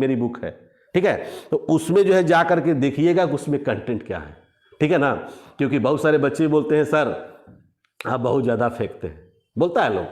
मेरी बुक है, ठीक है। तो उसमें जो है जा करके देखिएगा कि उसमें कंटेंट क्या है, ठीक है ना। क्योंकि बहुत सारे बच्चे बोलते हैं सर आप बहुत ज़्यादा फेंकते हैं, बोलता है लोग,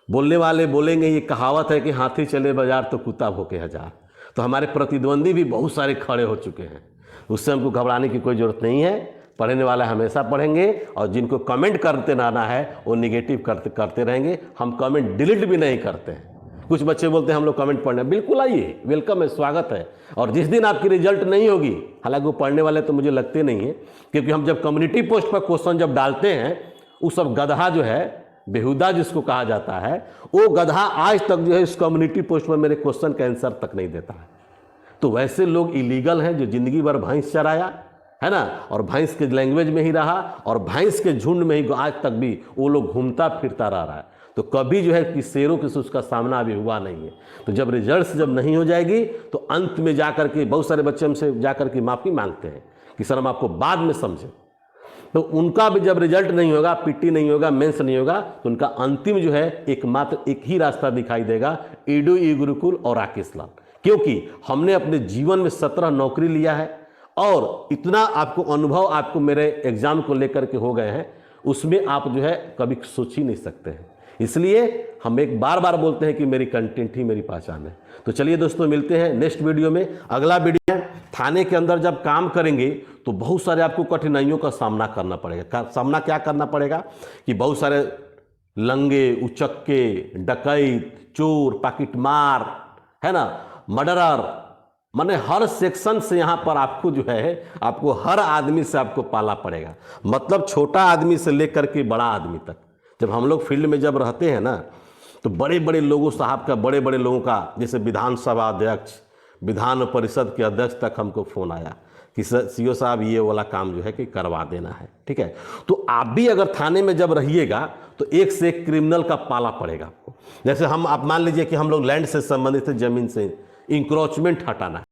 बोलने वाले बोलेंगे। ये कहावत है कि हाथी चले बाजार तो कुत्ता भौंके हजार। तो हमारे प्रतिद्वंदी भी बहुत सारे खड़े हो चुके हैं, उससे हमको घबराने की कोई ज़रूरत नहीं है। पढ़ने वाला हमेशा पढ़ेंगे, और जिनको कमेंट करते रहना है वो निगेटिव करते रहेंगे। हम कमेंट डिलीट भी नहीं करते हैं। कुछ बच्चे बोलते हैं हम लोग कमेंट पढ़ने, बिल्कुल आइए, वेलकम है, स्वागत है। और जिस दिन आपकी रिजल्ट नहीं होगी, हालांकि वो पढ़ने वाले तो मुझे लगते नहीं है, क्योंकि हम जब कम्युनिटी पोस्ट पर क्वेश्चन जब डालते हैं, वो सब गधा जो है, बेहुदा जिसको कहा जाता है, वो गधा आज तक जो है इस कम्युनिटी पोस्ट पर मेरे क्वेश्चन का आंसर तक नहीं देता है। तो वैसे लोग इलीगल हैं जो जिंदगी भर भैंस चराया है ना, और भैंस के लैंग्वेज में ही रहा, और भैंस के झुंड में ही आज तक भी वो लोग घूमता फिरता रह रहा है। तो कभी जो है कि शेरों के से उसका सामना अभी हुआ नहीं है। तो जब रिजल्ट्स जब नहीं हो जाएगी तो अंत में जाकर के बहुत सारे बच्चे हमसे जाकर के माफ़ी मांगते हैं कि सर हम आपको बाद में समझे। तो उनका भी जब रिजल्ट नहीं होगा, पीटी नहीं होगा, मेंस नहीं होगा, तो उनका अंतिम जो है एकमात्र एक ही रास्ता दिखाई देगा, ईडू ई गुरुकुल और राकेश लाल। क्योंकि हमने अपने जीवन में 17 नौकरी लिया है, और इतना आपको अनुभव आपको मेरे एग्जाम को लेकर के हो गए हैं, उसमें आप जो है कभी सोच ही नहीं सकते हैं। इसलिए हम एक बार बार बोलते हैं कि मेरी कंटेंट ही मेरी पहचान है। तो चलिए दोस्तों, मिलते हैं नेक्स्ट वीडियो में। अगला वीडियो है थाने के अंदर जब काम करेंगे तो बहुत सारे आपको कठिनाइयों का सामना करना पड़ेगा। सामना क्या करना पड़ेगा कि बहुत सारे लंगे, उचक्के, डकैत, चोर, पॉकेटमार, है ना, मर्डरर, माने हर सेक्शन से यहाँ पर आपको जो है, आपको हर आदमी से आपको पाला पड़ेगा। मतलब छोटा आदमी से लेकर के बड़ा आदमी तक। जब हम लोग फील्ड में जब रहते हैं ना, तो बड़े बड़े लोगों साहब का, बड़े बड़े लोगों का, जैसे विधानसभा अध्यक्ष, विधान परिषद के अध्यक्ष तक हमको फ़ोन आया कि सीओ साहब ये वाला काम जो है कि करवा देना है, ठीक है। तो आप भी अगर थाने में जब रहिएगा तो एक से एक क्रिमिनल का पाला पड़ेगा आपको। जैसे आप मान लीजिए कि हम लोग लैंड से संबंधित ज़मीन से इंक्रोचमेंट हटाना है,